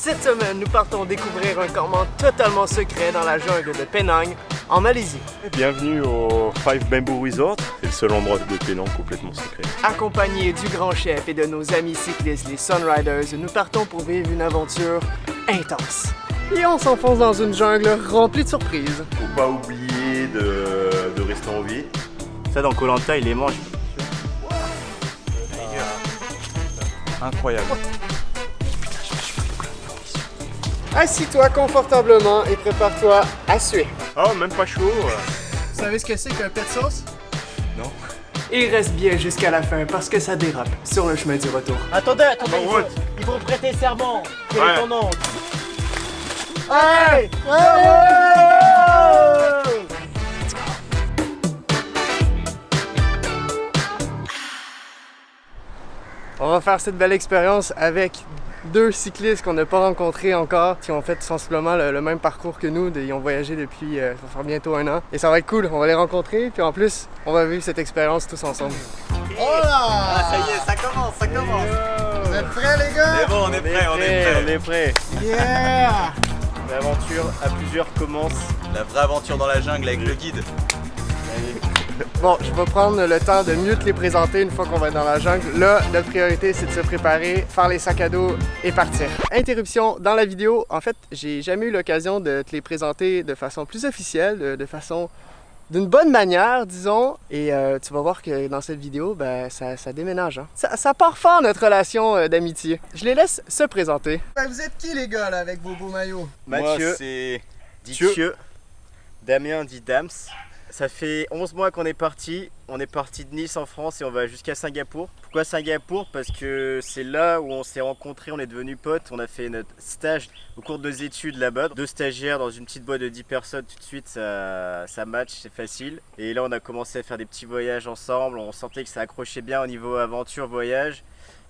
Cette semaine, nous partons découvrir un campement totalement secret dans la jungle de Penang, en Malaisie. Bienvenue au Five Bamboo Resort, c'est le seul endroit de Penang complètement secret. Accompagnés du grand chef et de nos amis cyclistes, les Sunriders, nous partons pour vivre une aventure intense. Et on s'enfonce dans une jungle remplie de surprises. Faut pas oublier de rester en vie. Ça, dans Koh Lanta, il les mange. Incroyable. Assis-toi confortablement et prépare-toi à suer. Oh, même pas chaud. Vous savez ce que c'est qu'un pet sauce? Non. Il reste bien jusqu'à la fin parce que ça dérape sur le chemin du retour. Attendez, route. il faut prêter serment. Quel Ouais. est ton nom? Hey! On va faire cette belle expérience avec deux cyclistes qu'on n'a pas rencontrés encore, qui ont fait sensiblement le même parcours que nous. Ils ont voyagé depuis, ça va faire bientôt 1 an. Et ça va être cool, on va les rencontrer, puis en plus, on va vivre cette expérience tous ensemble. Oh là! Ah, ça y est, ça commence. Vous êtes prêts les gars? C'est bon, on est prêt. On est prêt. Yeah! L'aventure à plusieurs commence. La vraie aventure dans la jungle avec le guide. Bon, je vais prendre le temps de mieux te les présenter une fois qu'on va être dans la jungle. Là, notre priorité, c'est de se préparer, faire les sacs à dos et partir. Interruption dans la vidéo. En fait, j'ai jamais eu l'occasion de te les présenter de façon plus officielle, de façon d'une bonne manière, disons. Et tu vas voir que dans cette vidéo, ben, ça déménage. Hein. Ça part fort, notre relation d'amitié. Je les laisse se présenter. Ben, vous êtes qui les gars là avec vos beaux maillots? Mathieu. Moi, c'est Dithieu. Damien dit Dams. Ça fait 11 mois qu'on est parti. On est parti de Nice en France et on va jusqu'à Singapour. Pourquoi Singapour? Parce que c'est là où on s'est rencontrés, on est devenus potes. On a fait notre stage au cours de nos études là-bas. 2 stagiaires dans une petite boîte de 10 personnes, tout de suite ça match, c'est facile. Et là on a commencé à faire des petits voyages ensemble. On sentait que ça accrochait bien au niveau aventure, voyage.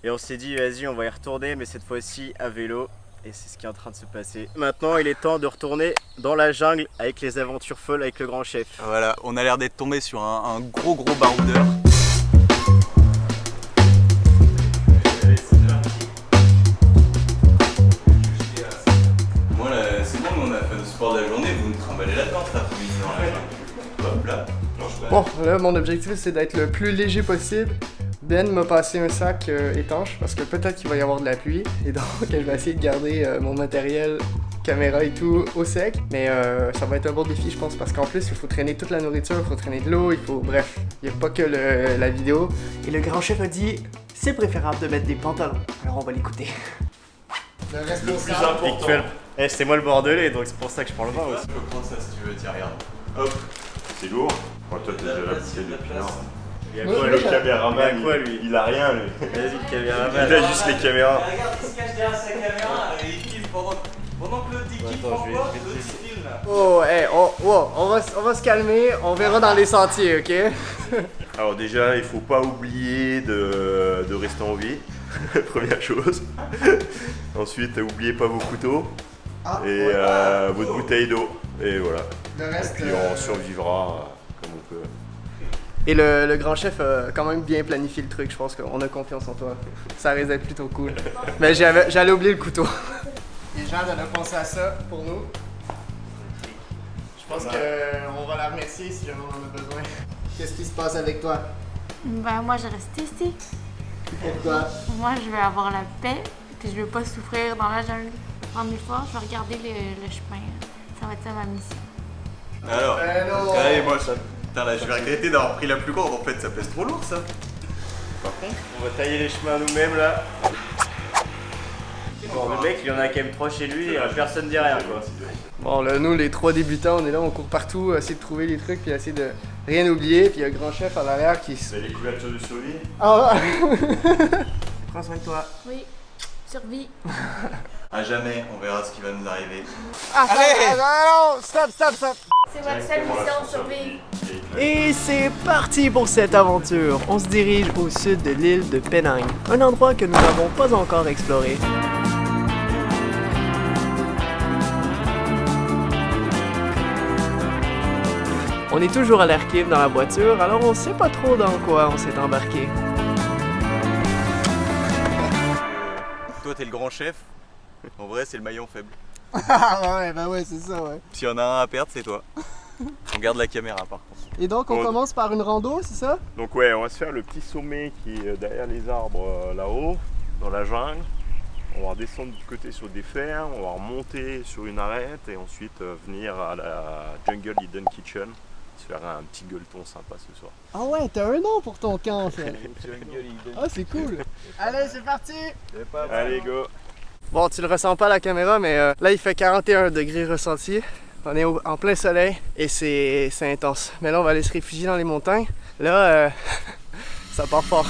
Et on s'est dit vas-y on va y retourner, mais cette fois-ci à vélo. Et c'est ce qui est en train de se passer. Maintenant, il est temps de retourner dans la jungle avec les aventures folles avec le grand chef. Voilà, on a l'air d'être tombé sur un gros baroudeur. Moi là, c'est bon, on a fait le sport de la journée, vous me trimballez là-dedans cet après-midi dans la jungle. Hop là. Bon, là, mon objectif, c'est d'être le plus léger possible. Ben m'a passé un sac étanche parce que peut-être qu'il va y avoir de la pluie. Et donc, je vais essayer de garder mon matériel, caméra et tout au sec. Mais ça va être un bon défi, je pense, parce qu'en plus, il faut traîner toute la nourriture, il faut traîner de l'eau, il faut... Bref, il n'y a pas que la vidéo. Et le grand chef a dit, c'est préférable de mettre des pantalons. Alors, on va l'écouter. Le Le plus responsable. important. C'est moi le bordelais, donc c'est pour ça que je prends le vin aussi. Je peux prendre ça si tu veux, tiens, regarde. Hop. C'est lourd. Moi, toi, t'es déjà la bouteille depuis lors. Il y a Ouais, quoi, Le lui caméraman, Il a quoi, lui il a rien, lui. Vas-y, le caméraman. Il a juste les caméras. Regarde, il se cache derrière sa caméra et il filme pendant que le Tiki Attends, prend je vais- quoi, je vais l'autre te- il filme. Oh, hey, on va se calmer, on verra dans les sentiers, ok? Alors déjà, il faut pas oublier de rester en vie, première chose. Ensuite, oubliez pas vos couteaux Ah, et votre bouteille d'eau. Et voilà. Le Et reste. puis on survivra comme on peut. Et le grand chef a quand même bien planifié le truc, je pense qu'on a confiance en toi. Ça risque d'être plutôt cool. Mais j'allais oublier le couteau. Les gens doivent penser à ça pour nous. Je pense qu'on va la remercier si jamais on en a besoin. Qu'est-ce qui se passe avec toi? Ben moi je reste ici. Pourquoi? Moi je veux avoir la paix, puis je veux pas souffrir dans la jungle. Prendre mes forces, je vais regarder le chemin. Ça va être ça ma mission. Alors, non. allez, moi, putain, là, je vais regretter d'avoir pris la plus grande. En fait, ça pèse trop lourd, ça. Par contre, on va tailler les chemins nous-mêmes là. Bon, le mec, il y en a quand même 3 chez lui et personne dit rien quoi. Bon là, nous les 3 débutants, on est là, on court partout, essayer de trouver les trucs, puis essayer de rien oublier. Puis il y a le grand chef à l'arrière qui se... Vous avez les couvertures de survie? Ah! Prends soin de toi. Oui, survie. À jamais, on verra ce qui va nous arriver. Allez! Non, stop! C'est votre seule mission, survivre. Et c'est parti pour cette aventure. On se dirige au sud de l'île de Penang, un endroit que nous n'avons pas encore exploré. On est toujours à l'air libre dans la voiture, alors on sait pas trop dans quoi on s'est embarqué. Toi, t'es le grand chef. En vrai, c'est le maillon faible. Ah ouais, bah ouais, c'est ça, ouais. S'il y en a un à perdre, c'est toi. On garde la caméra par contre. Et donc, on Bon. commence par une rando, c'est ça? Donc ouais, on va se faire le petit sommet qui est derrière les arbres là-haut, dans la jungle. On va redescendre du côté sur des fers, on va remonter sur une arête et ensuite venir à la Jungle Hidden Kitchen. Se faire un petit gueuleton sympa ce soir. Ah ouais, t'as un nom pour ton camp, en fait. Ah, c'est cool. Allez, c'est parti. Allez go! Bon, tu le ressens pas à la caméra, mais là, il fait 41 degrés ressenti. On est en plein soleil et c'est intense. Mais là, on va aller se réfugier dans les montagnes. Là, ça part fort.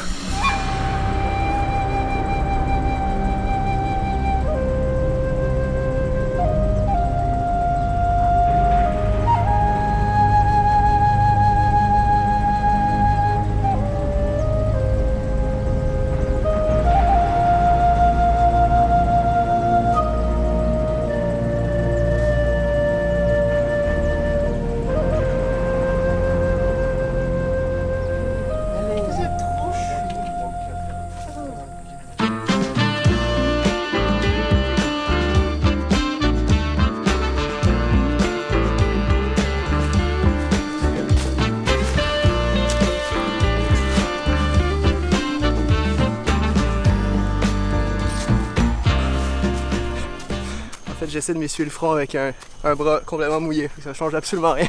En fait, j'essaie de m'essuyer le front avec un bras complètement mouillé. Ça change absolument rien.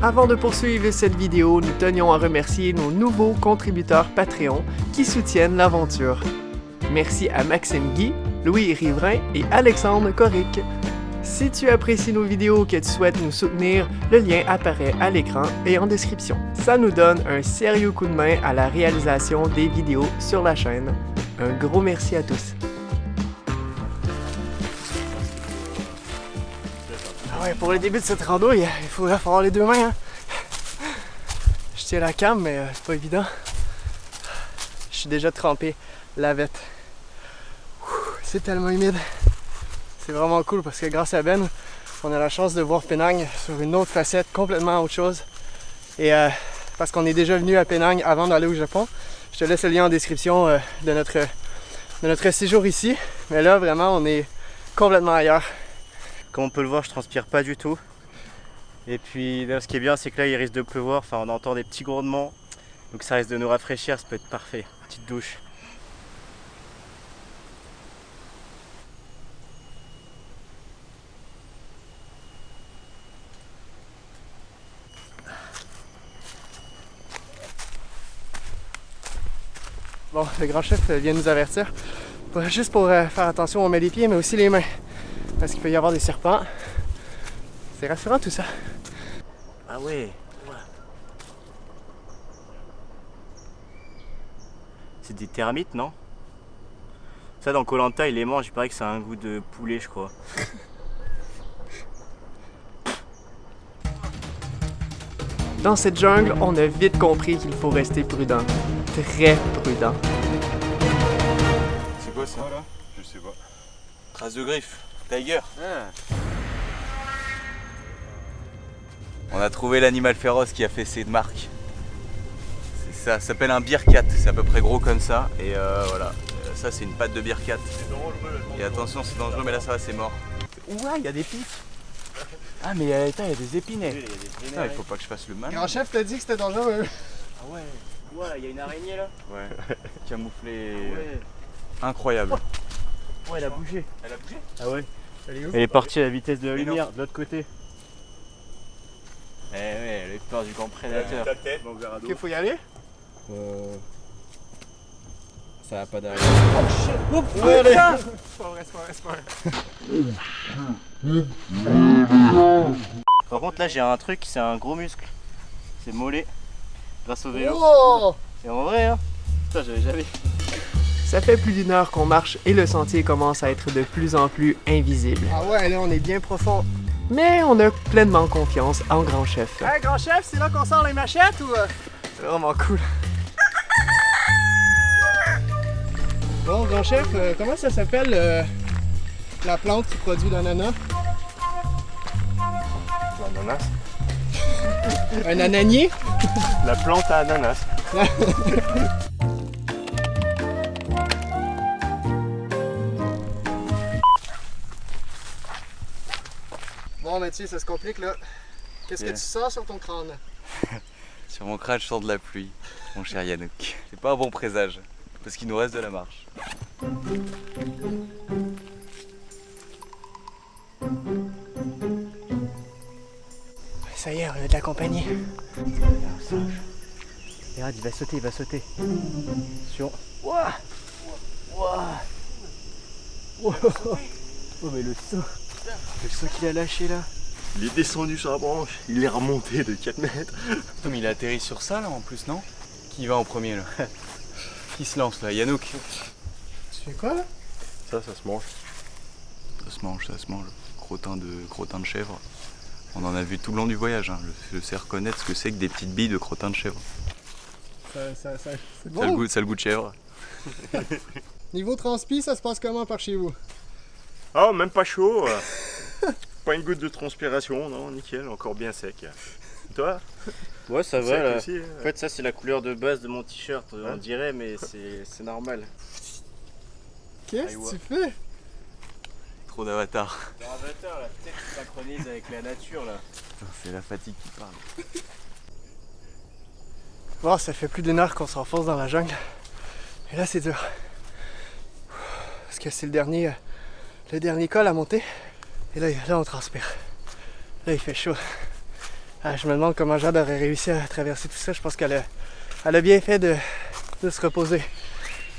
Avant de poursuivre cette vidéo, nous tenions à remercier nos nouveaux contributeurs Patreon qui soutiennent l'aventure. Merci à Maxime Guy, Louis Riverain et Alexandre Coric. Si tu apprécies nos vidéos ou que tu souhaites nous soutenir, le lien apparaît à l'écran et en description. Ça nous donne un sérieux coup de main à la réalisation des vidéos sur la chaîne. Un gros merci à tous. Ah ouais, pour le début de cette rando, il faut avoir les deux mains. Hein. Je tiens la cam, mais c'est pas évident. Je suis déjà trempé, lavette. C'est tellement humide. C'est vraiment cool parce que grâce à Ben, on a la chance de voir Penang sur une autre facette, complètement autre chose. Et parce qu'on est déjà venu à Penang avant d'aller au Japon. Je te laisse le lien en description de notre séjour ici. Mais là, vraiment, on est complètement ailleurs. Comme on peut le voir, je transpire pas du tout. Et puis là, ce qui est bien, c'est que là il risque de pleuvoir, enfin on entend des petits grondements. Donc ça risque de nous rafraîchir, ça peut être parfait. Petite douche. Bon, le grand chef vient nous avertir. Pas juste pour faire attention, on met les pieds, mais aussi les mains. Parce qu'il peut y avoir des serpents. C'est rassurant tout ça. Ah ouais. C'est des termites, non? Ça dans Koh-Lanta, il les mange, il paraît que ça a un goût de poulet, je crois. Dans cette jungle, on a vite compris qu'il faut rester prudent. Très prudent. C'est quoi ça là? Je sais pas. Trace de griffe. Tiger. On a trouvé l'animal féroce qui a fait ses marques. Ça s'appelle un bearcat, c'est à peu près gros comme ça. Et voilà, ça c'est une patte de bearcat. Et attention, c'est dangereux, mais là ça va, c'est mort. Ouah, il y a des pics. Ah mais attends, il y a des épinets. Ah, il faut pas que je fasse le mal. Grand chef t'a dit que c'était dangereux. Ah ouais. Ouah, il y a une araignée là. Ouais, camouflé. Ouais. Incroyable. Ouais, elle a bougé. Elle a bougé? Ah ouais. Elle est où? Elle est partie à la vitesse de la Mais non. lumière, de l'autre côté. Eh ouais, elle a eu peur du grand prédateur. Ta tête, mon verre à Ok, faut y aller? Ça va pas d'arrêt. Ouais, allez! C'est pas vrai, c'est pas vrai, c'est pas vrai. Par contre là j'ai un truc, c'est un gros muscle. C'est mollet. Grâce au vélo. Oh! Et en vrai hein. Putain j'avais jamais. Ça fait plus d'1 heure qu'on marche et le sentier commence à être de plus en plus invisible. Ah ouais, là on est bien profond. Mais on a pleinement confiance en Grand Chef. Hey, grand chef, c'est là qu'on sort les machettes ou? C'est vraiment cool. Bon, grand chef, comment ça s'appelle la plante qui produit l'ananas? L'ananas. Un ananier? La plante à ananas. Bon Mathieu, ça se complique là. Qu'est-ce que Yeah. tu sors sur ton crâne? Sur mon crâne, je sors de la pluie, mon cher Yannouk. C'est pas un bon présage, parce qu'il nous reste de la marche. Ça y est, on a de la compagnie. Regarde, il va sauter, il va sauter. Sur. Oh mais le saut qu'il a lâché là. Il est descendu sur la branche, il est remonté de 4 mètres. Mais il a atterri sur ça là en plus, non? Qui va en premier là? Qui se lance là? Yannouk? Tu fais quoi là? Ça se mange. Ça se mange, ça se mange. Crottin de chèvre. On en a vu tout le long du voyage, hein. Je sais reconnaître ce que c'est que des petites billes de crottin de chèvre. C'est Ça a bon. le goût de chèvre. Niveau transpi, ça se passe comment par chez vous? Oh, même pas chaud. Pas une goutte de transpiration, non, nickel, encore bien sec. Toi? Ouais, ça va Sec là. aussi, En fait, ça c'est la couleur de base de mon t-shirt, on dirait, mais c'est normal. Qu'est-ce que tu fais? Trop d'avatar. Dans Avatar, la tête qui synchronise avec la nature là. C'est la fatigue qui parle. Bon, ça fait plus d'une heure qu'on s'enfonce dans la jungle. Et là, c'est dur. Parce que c'est le dernier col à monter. Et là, on transpire. Là, il fait chaud. Ah, je me demande comment Jade aurait réussi à traverser tout ça. Je pense qu'elle a bien fait de se reposer.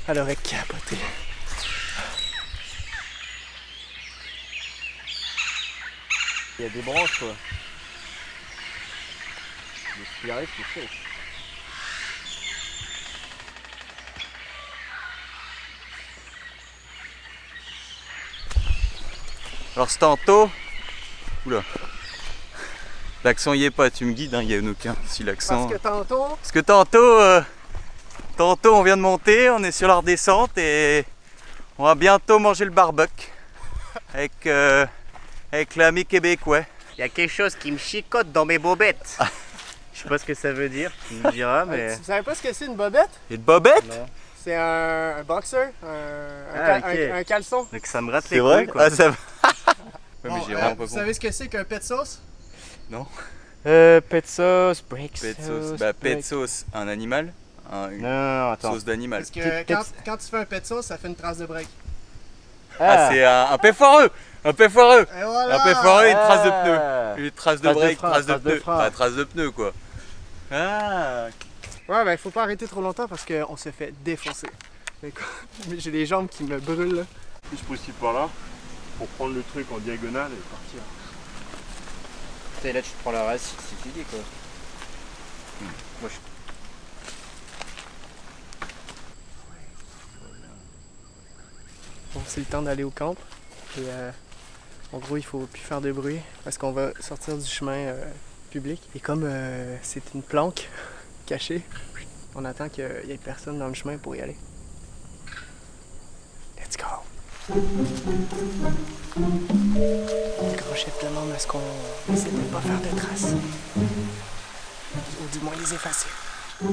Elle aurait capoté. Il y a des branches quoi. Le spirit, c'est chaud. Alors c'est tantôt. Oula. L'accent y est pas, tu me guides, hein, Yannouk, hein, si l'accent. Parce que tantôt on vient de monter, on est sur la redescente et on va bientôt manger le barbecue avec l'ami québécois. Il y a quelque chose qui me chicote dans mes bobettes. Je sais pas ce que ça veut dire, tu me diras, mais. Tu savais pas ce que c'est une bobette? Et de bobette? Non. C'est un boxer, un caleçon. Donc ça me rate C'est les vrai? couilles quoi. Ah, ça va. Ouais, mais Bon, j'ai vraiment pas vous compris. savez ce que c'est qu'un pet sauce? Pet sauce, break Pet sauce. Bah, pet sauce, un animal. Non, attends. Sauce d'animal. Parce que quand tu fais un pet sauce, ça fait une trace de break. Ah, c'est un pet foireux! Un pet foireux! Et voilà! Un pet foireux et une trace de pneu. Ah. Une trace de Trace de break, frein, trace de trace de pneu. frein. Bah, trace de pneu quoi. Ah! Ouais, ben faut pas arrêter trop longtemps parce qu'on se fait défoncer. J'ai les jambes qui me brûlent là. Plus possible par là, pour prendre le truc en diagonale et partir. Et là tu te prends la racine, c'est fini quoi. Moi je. Bon, c'est le temps d'aller au camp. Et en gros, il faut plus faire de bruit parce qu'on va sortir du chemin public. Et comme c'est une planque cachée, on attend qu'il y ait personne dans le chemin pour y aller. Let's go! Le grand chef demande à ce qu'on essaie de ne pas faire de traces. Ou du moins les effacer. Le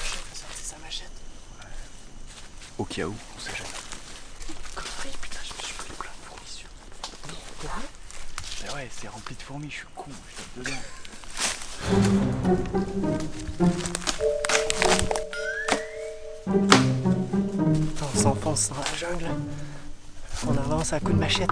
chef a sorti sa machette. Au cas où, on sait jamais. Connerie, putain, je me suis pris plein de fourmis. Quoi? Bah ouais, c'est rempli de fourmis, je suis con, je tape dedans. On s'enfonce dans la jungle. On avance à coups de machette.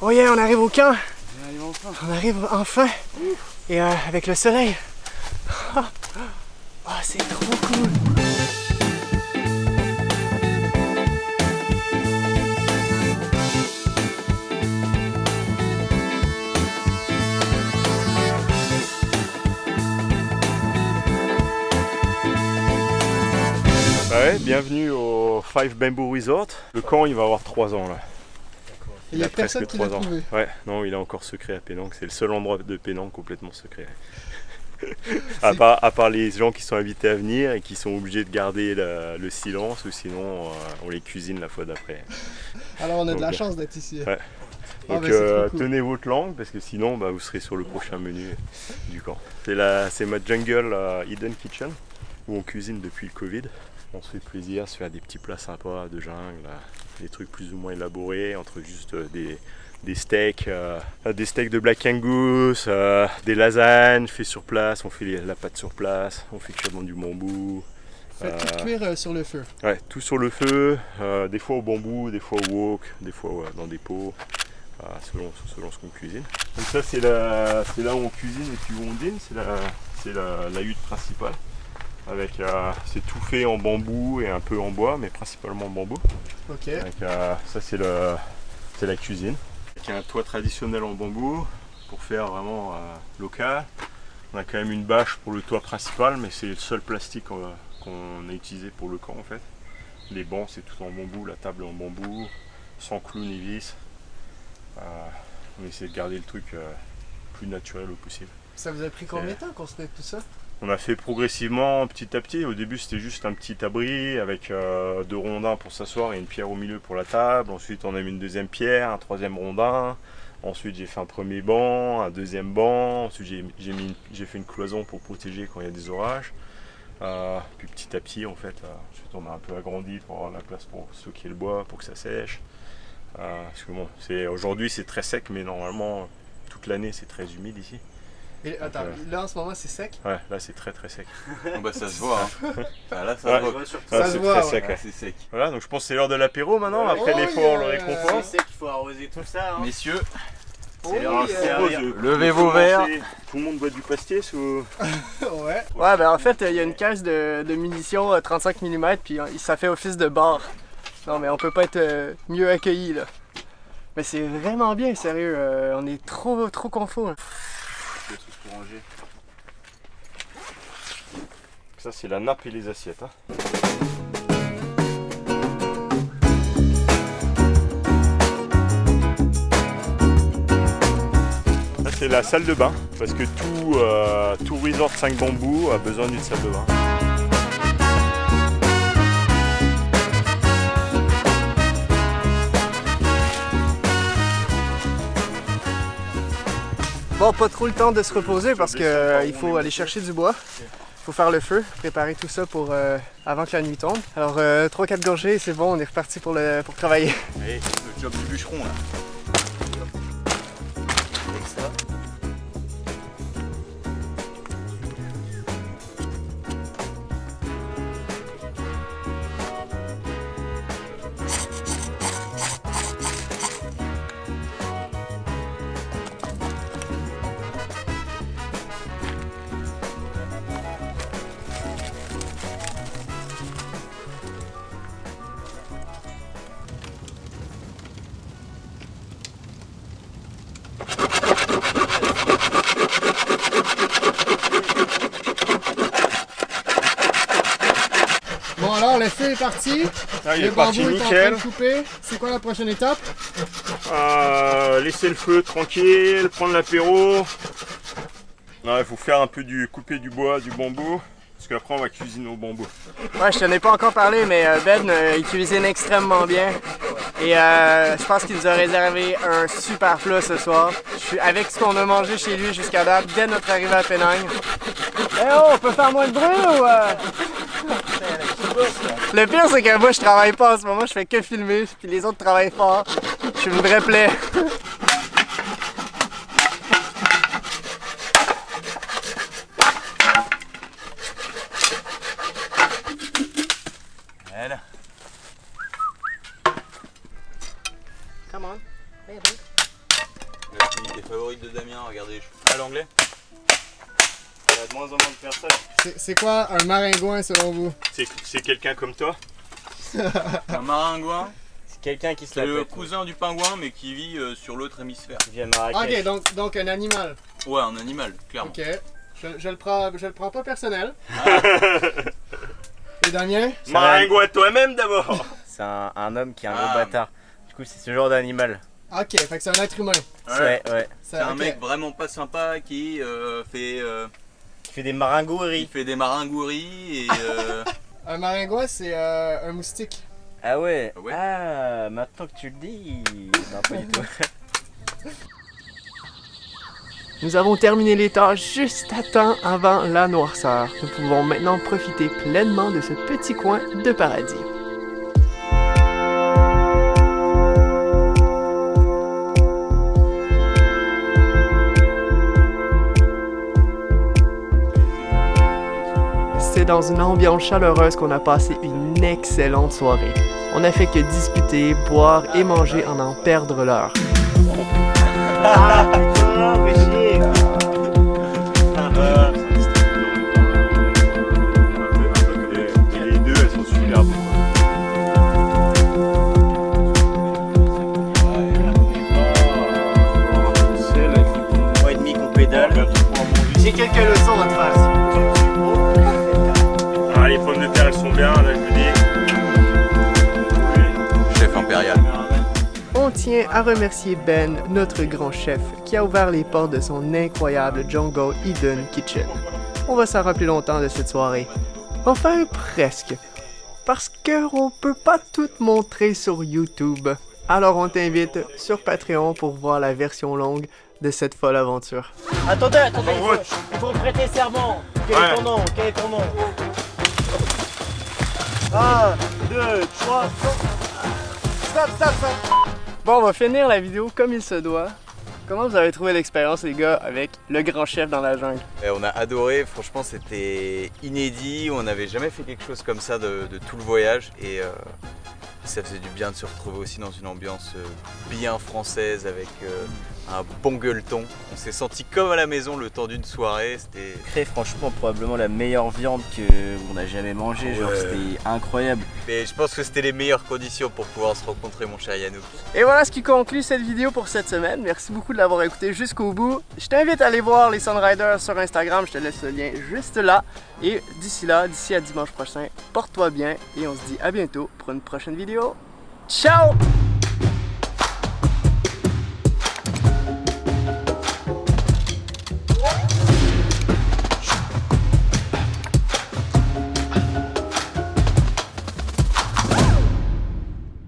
Oh yeah, on arrive au camp. On arrive enfin. Et avec le soleil. Oh, c'est trop cool. Bah ouais, bienvenue au Five Bamboo Resort. Le camp il va avoir 3 ans là. Il y a personne qui l'a trouvé. Ouais, non, il est encore secret à Penang. C'est le seul endroit de Penang complètement secret. à part les gens qui sont invités à venir et qui sont obligés de garder le silence, ou sinon on les cuisine la fois d'après. Alors on a de la chance d'être ici. Ouais. Donc cool. tenez votre langue parce que sinon vous serez sur le prochain menu du camp. C'est ma jungle Hidden Kitchen où on cuisine depuis le Covid. On se fait plaisir, se faire des petits plats sympas de jungle, des trucs plus ou moins élaborés, entre juste des steaks de Black Angus, des lasagnes fait sur place, on fait la pâte sur place, on fait cuire dans du bambou. Faites tout cuire sur le feu. Ouais, tout sur le feu, des fois au bambou, des fois au wok, des fois dans des pots, selon ce qu'on cuisine. Donc ça c'est là où on cuisine et puis où on dîne, c'est la hutte principale. C'est tout fait en bambou et un peu en bois, mais principalement en bambou. Ok. Ça c'est la cuisine. Avec un toit traditionnel en bambou pour faire vraiment local. On a quand même une bâche pour le toit principal, mais c'est le seul plastique qu'on a utilisé pour le camp en fait. Les bancs c'est tout en bambou, la table est en bambou, sans clous ni vis. On essaie de garder le truc plus naturel au possible. Ça vous a pris combien de temps construire tout ça? On a fait progressivement, petit à petit. Au début, c'était juste un petit abri avec 2 rondins pour s'asseoir et une pierre au milieu pour la table. Ensuite, on a mis une deuxième pierre, un 3e rondin. Ensuite, j'ai fait un premier banc, un 2e banc. Ensuite, j'ai fait une cloison pour protéger quand il y a des orages. Puis petit à petit, en fait, ensuite on a un peu agrandi pour avoir la place pour stocker le bois, pour que ça sèche. Parce que bon, aujourd'hui, c'est très sec, mais normalement, toute l'année, c'est très humide ici. Et attends, là en ce moment c'est sec? Ouais, là c'est très sec. Bah ça se voit. Hein. Là ça se voit. Ça se voit, très sec. Ouais, c'est sec. Voilà, donc je pense que c'est l'heure de l'apéro maintenant, après l'effort, le réconfort. C'est qu'il faut arroser tout ça. Hein. Messieurs, C'est l'heure de servir. levez vos verres. Tout le monde boit du pastis ou... Ouais. Ouais, ben en fait, il y a une caisse de munitions 35 mm, puis ça fait office de bar. Non, mais on peut pas être mieux accueillis là. Mais c'est vraiment bien, sérieux. On est trop confort. Hein. Des trucs pour ranger. Ça, c'est la nappe et les assiettes. Hein. Là, c'est la salle de bain, parce que tout resort 5 bambous a besoin d'une salle de bain. Bon, pas trop le temps de se reposer parce qu'il faut aller chercher du bois. Il faut faire le feu, préparer tout ça pour avant que la nuit tombe. Alors 3-4 gorgées, c'est bon, on est reparti pour travailler. Allez, le job du bûcheron là. Extra. Bon alors le feu est parti, Là, il le est parti bambou est en train nickel. de couper. C'est quoi la prochaine étape? Laisser le feu tranquille, prendre l'apéro. Il faut faire un peu couper du bois, du bambou. Parce qu'après on va cuisiner au bambou. Ouais, je t'en ai pas encore parlé, mais Ben, il cuisine extrêmement bien. Et je pense qu'il nous a réservé un super plat ce soir. Avec ce qu'on a mangé chez lui jusqu'à date, dès notre arrivée à Penang. Eh oh, on peut faire moins de bruit ou... Le pire, c'est que moi, je travaille pas en ce moment, je fais que filmer, puis les autres travaillent fort. Je suis une vraie plaie. Voilà. Come on. Les favoris de Damien, regardez, à l'anglais. Il y a de moins en moins de personnes. C'est quoi un maringouin selon vous? C'est quelqu'un comme toi. Un maringouin, C'est quelqu'un qui se c'est la le pète. cousin du pingouin mais qui vit sur l'autre hémisphère. Qui vient de Marrakech. Ok, donc un animal. Ouais, un animal, clairement. Ok. Je le prends pas personnel. Et Damien? Maringouin toi-même d'abord. C'est un homme qui est un gros bâtard. Du coup, c'est ce genre d'animal. Ok, fait que c'est un être humain. Ouais. C'est un mec vraiment pas sympa qui fait des maringoueries. il fait des maringoueries et Un maringouin, c'est un moustique. Ah ouais. Ouais. Ah, maintenant que tu le dis. Non, pas du tout. Nous avons terminé les tâches juste à temps avant la noirceur. Nous pouvons maintenant profiter pleinement de ce petit coin de paradis. C'est dans une ambiance chaleureuse qu'on a passé une excellente soirée. On n'a fait que discuter, boire et manger en en perdre l'heure. Ah putain, mais chier. Les deux, elles sont superbes. 3,5 qu'on pédale. J'ai quelques leçons à te faire. Ah, les pommes de terre, elles sont bien, là, je vous dis. chef impérial. On tient à remercier Ben, notre grand chef, qui a ouvert les portes de son incroyable Jungle Eden Kitchen. On va s'en rappeler longtemps de cette soirée. Enfin, presque. Parce qu'on peut pas tout montrer sur YouTube. Alors on t'invite sur Patreon pour voir la version longue de cette folle aventure. Attendez, il faut prêter serment. Quel est ton nom? 1, 2, 3, Stop. Bon, on va finir la vidéo comme il se doit. Comment vous avez trouvé l'expérience, les gars, avec le grand chef dans la jungle? Et on a adoré, franchement c'était inédit, on n'avait jamais fait quelque chose comme ça de tout le voyage et ça faisait du bien de se retrouver aussi dans une ambiance bien française avec un bon gueuleton. On s'est senti comme à la maison le temps d'une soirée, c'était... Très franchement, probablement la meilleure viande qu'on a jamais mangée, genre c'était incroyable. Mais je pense que c'était les meilleures conditions pour pouvoir se rencontrer, mon cher Yannou. Et voilà ce qui conclut cette vidéo pour cette semaine. Merci beaucoup de l'avoir écouté jusqu'au bout. Je t'invite à aller voir les Sunriders sur Instagram, je te laisse le lien juste là. Et d'ici à dimanche prochain, porte-toi bien et on se dit à bientôt pour une prochaine vidéo. Ciao!